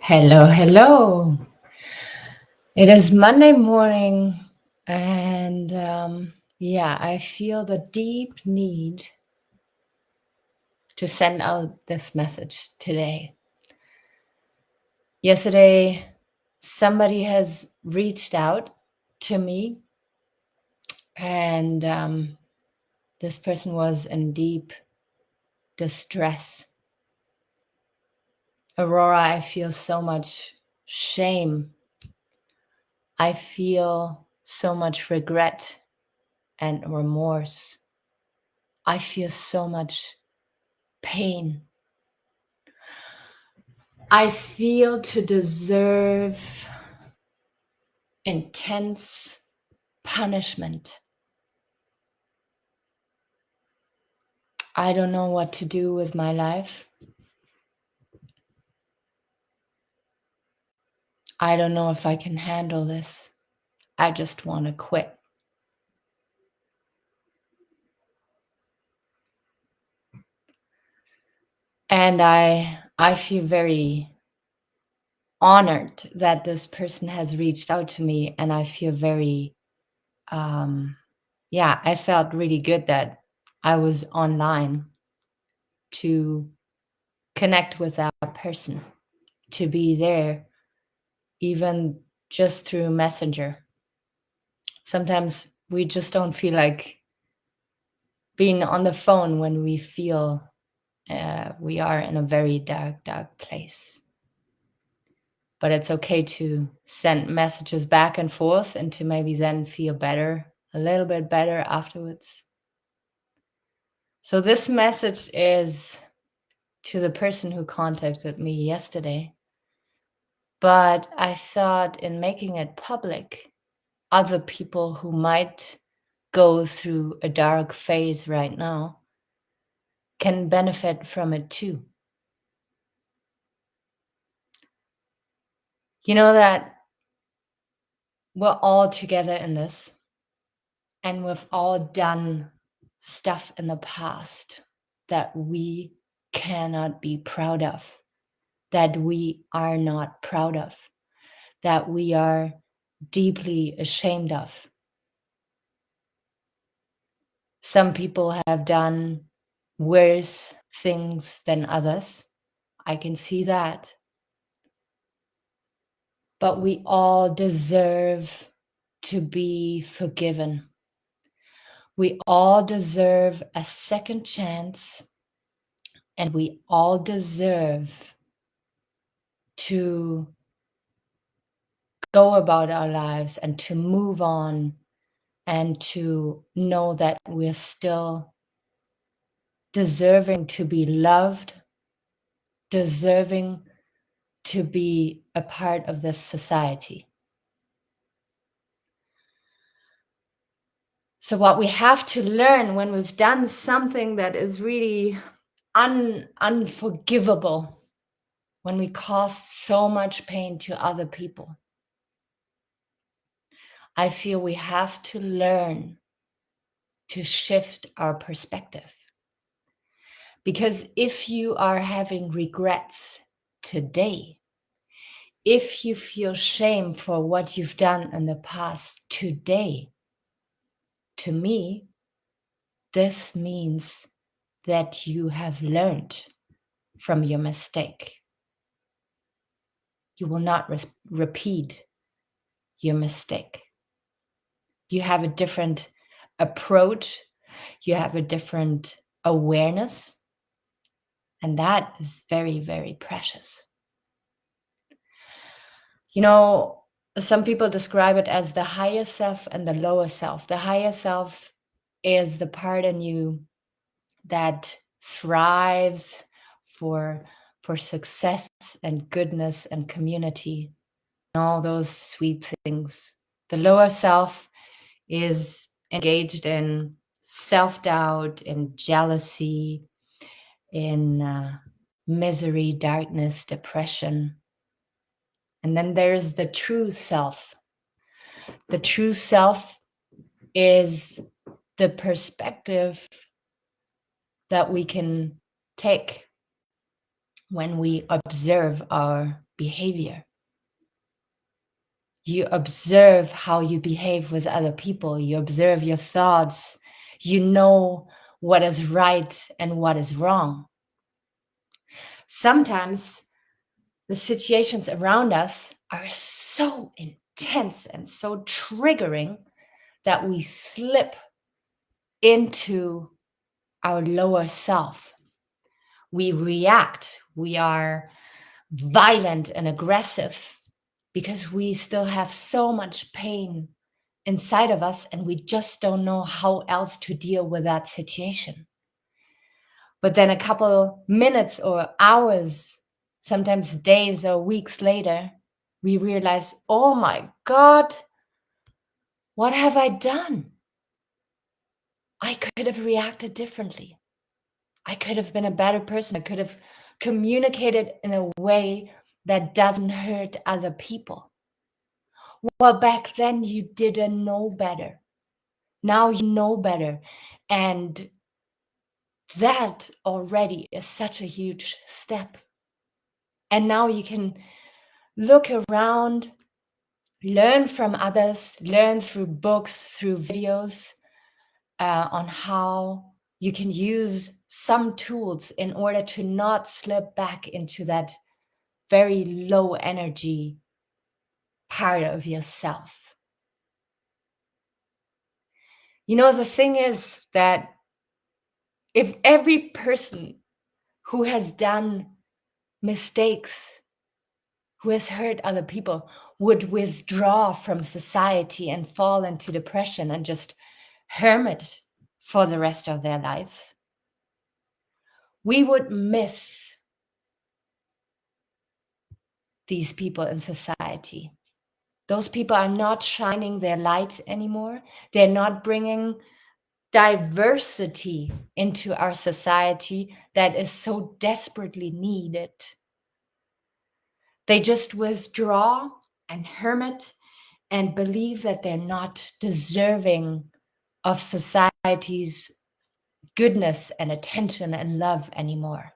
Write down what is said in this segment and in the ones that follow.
Hello, hello. It is Monday morning, and I feel the deep need to send out this message today. Yesterday, somebody has reached out to me, and this person was in deep distress. Aurora, I feel so much shame. I feel so much regret and remorse. I feel so much pain. I feel to deserve intense punishment. I don't know what to do with my life. I don't know if I can handle this. I just want to quit. And I feel very honored that this person has reached out to me, and I feel very I felt really good that I was online to connect with that person, to be there, even just through Messenger. Sometimes we just don't feel like being on the phone when we feel we are in a very dark, dark place. But it's okay to send messages back and forth and to maybe then feel better, a little bit better afterwards. So this message is to the person who contacted me yesterday. But I thought in making it public, other people who might go through a dark phase right now can benefit from it too. You know that we're all together in this, and we've all done stuff in the past that we cannot be proud of, that we are not proud of, that we are deeply ashamed of. Some people have done worse things than others. I can see that. But we all deserve to be forgiven. We all deserve a second chance, and we all deserve to go about our lives and to move on and to know that we're still deserving to be loved, deserving to be a part of this society. So what we have to learn when we've done something that is really unforgivable, when we cause so much pain to other people, I feel we have to learn to shift our perspective. Because if you are having regrets today, if you feel shame for what you've done in the past today, to me, this means that you have learned from your mistake. You will not repeat your mistake. You have a different approach. You have a different awareness. And that is very, very precious. You know, some people describe it as the higher self and the lower self. The higher self is the part in you that thrives for success and goodness and community and all those sweet things. The lower self is engaged in self-doubt, in jealousy, in misery, darkness, depression. And then there's the true self. The true self is the perspective that we can take when we observe our behavior. You observe how you behave with other people. You observe your thoughts. You know what is right and what is wrong. Sometimes the situations around us are so intense and so triggering that we slip into our lower self. We react. We are violent and aggressive because we still have so much pain inside of us and we just don't know how else to deal with that situation. But then a couple minutes or hours, sometimes days or weeks later, we realize, oh my God, what have I done? I could have reacted differently. I could have been a better person. I could have communicated in a way that doesn't hurt other people. Well, back then you didn't know better. Now you know better. And that already is such a huge step. And now you can look around, learn from others, learn through books, through videos on how you can use some tools in order to not slip back into that very low energy part of yourself. You know, the thing is that if every person who has done mistakes, who has hurt other people, would withdraw from society and fall into depression and just hermit for the rest of their lives, we would miss these people in society. Those people are not shining their light anymore. They're not bringing diversity into our society that is so desperately needed. They just withdraw and hermit and believe that they're not deserving of society's goodness and attention and love anymore.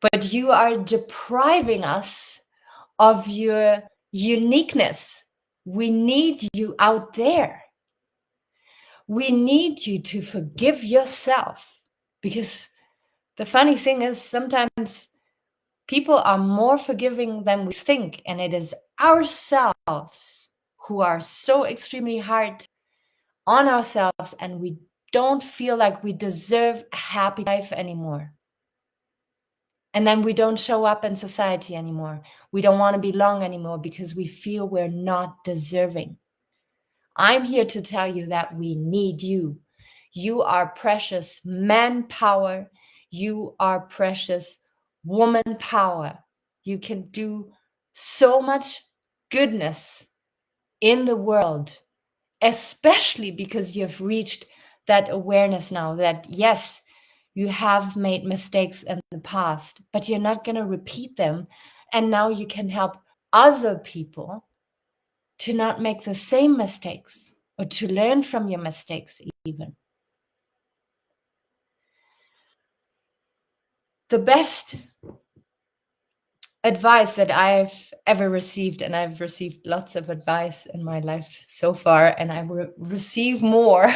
But you are depriving us of your uniqueness. We need you out there. We need you to forgive yourself, because the funny thing is sometimes people are more forgiving than we think, and it is ourselves who are so extremely hard on ourselves, and we don't feel like we deserve a happy life anymore. And then we don't show up in society anymore. We don't want to belong anymore because we feel we're not deserving. I'm here to tell you that we need you. You are precious manpower. You are precious woman power. You can do so much goodness in the world, especially because you've reached that awareness now that, yes, you have made mistakes in the past, but you're not going to repeat them. And now you can help other people to not make the same mistakes or to learn from your mistakes even. The best advice that I've ever received, and I've received lots of advice in my life so far, and I will receive more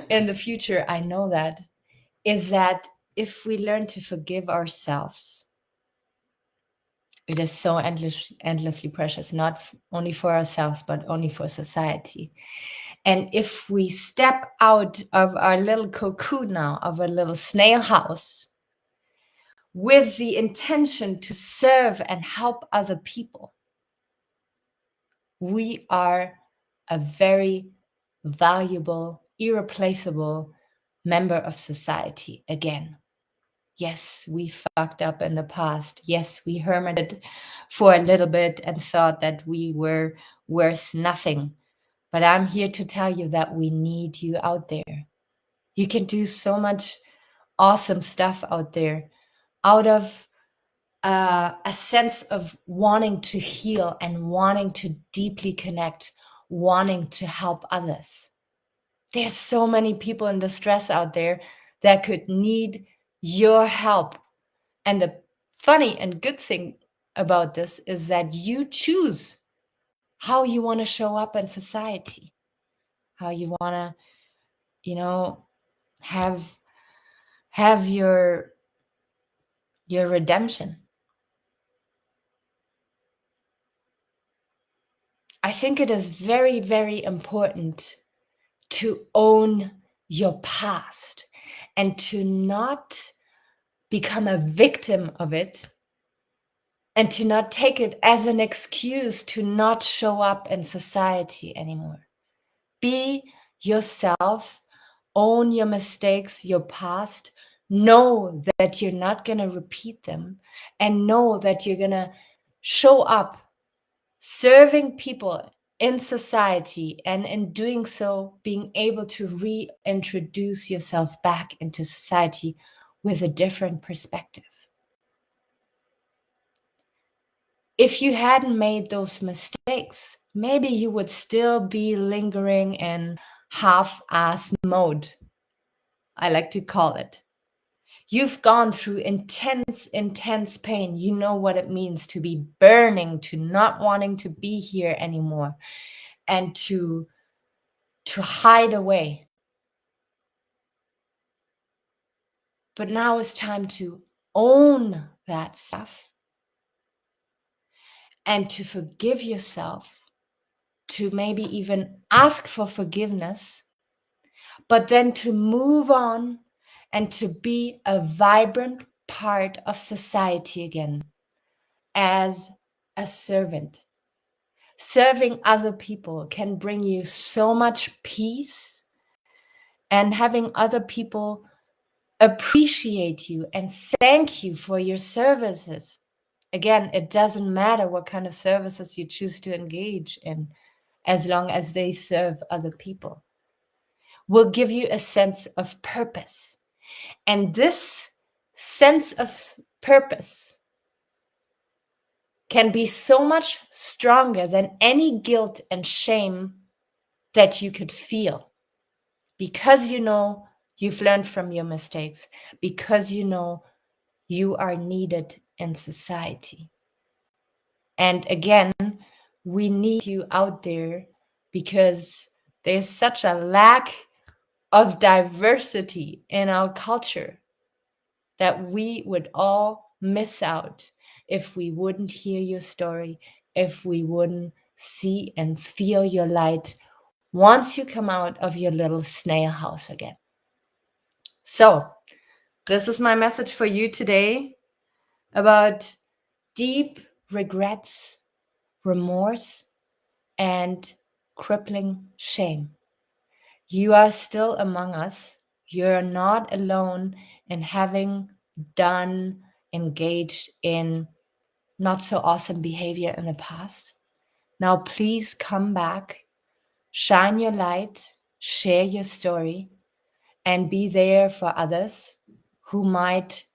in the future, I know that, is that if we learn to forgive ourselves, it is so endlessly precious, not only for ourselves, but only for society. And if we step out of our little cocoon now, of our little snail house, with the intention to serve and help other people, we are a very valuable, irreplaceable member of society again. Yes, we fucked up in the past. Yes, we hermited for a little bit and thought that we were worth nothing. But I'm here to tell you that we need you out there. You can do so much awesome stuff out there out of a sense of wanting to heal and wanting to deeply connect, wanting to help others. There's so many people in distress out there that could need your help. And the funny and good thing about this is that you choose how you want to show up in society, how you want to, you know, have your redemption. I think it is very, very important to own your past and to not become a victim of it, and to not take it as an excuse to not show up in society anymore. Be yourself, own your mistakes, your past, know that you're not going to repeat them, and know that you're going to show up serving people in society, and in doing so, being able to reintroduce yourself back into society with a different perspective. If you hadn't made those mistakes, maybe you would still be lingering in half-ass mode, I like to call it. You've gone through intense pain. You know what it means to be burning, to not wanting to be here anymore, and to hide away. But now it's time to own that stuff and to forgive yourself, to maybe even ask for forgiveness, but then to move on and to be a vibrant part of society again as a servant. Serving other people can bring you so much peace, and having other people appreciate you and thank you for your services. Again, it doesn't matter what kind of services you choose to engage in, as long as they serve other people, will give you a sense of purpose. And this sense of purpose can be so much stronger than any guilt and shame that you could feel, because you know you've learned from your mistakes, because you know you are needed in society. And again, we need you out there because there's such a lack of diversity in our culture that we would all miss out if we wouldn't hear your story, if we wouldn't see and feel your light once you come out of your little snail house again. So, this is my message for you today about deep regrets, remorse, and crippling shame. You are still among us. You're not alone in having done, engaged in not so awesome behavior in the past. Now, please come back, shine your light, share your story, and be there for others who might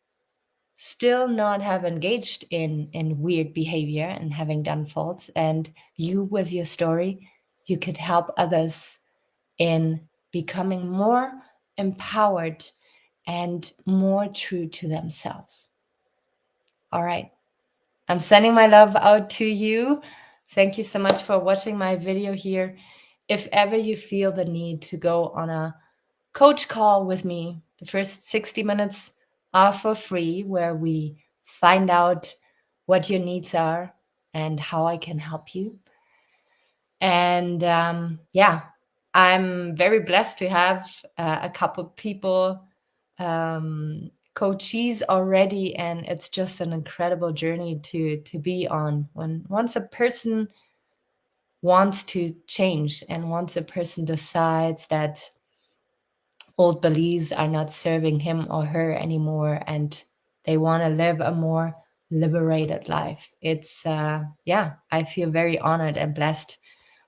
still not have engaged in weird behavior and having done faults. And you, with your story, you could help others in becoming more empowered and more true to themselves. All right. I'm sending my love out to you. Thank you so much for watching my video here. If ever you feel the need to go on a coach call with me, the first 60 minutes are for free, where we find out what your needs are and how I can help you. And yeah, I'm very blessed to have a couple people coachees already, and it's just an incredible journey to be on. When once a person wants to change, and once a person decides that old beliefs are not serving him or her anymore, and they want to live a more liberated life, it's yeah, I feel very honored and blessed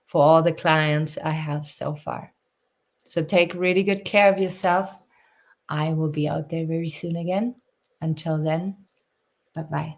for all the clients I have so far. So take really good care of yourself. I will be out there very soon again. Until then, bye-bye.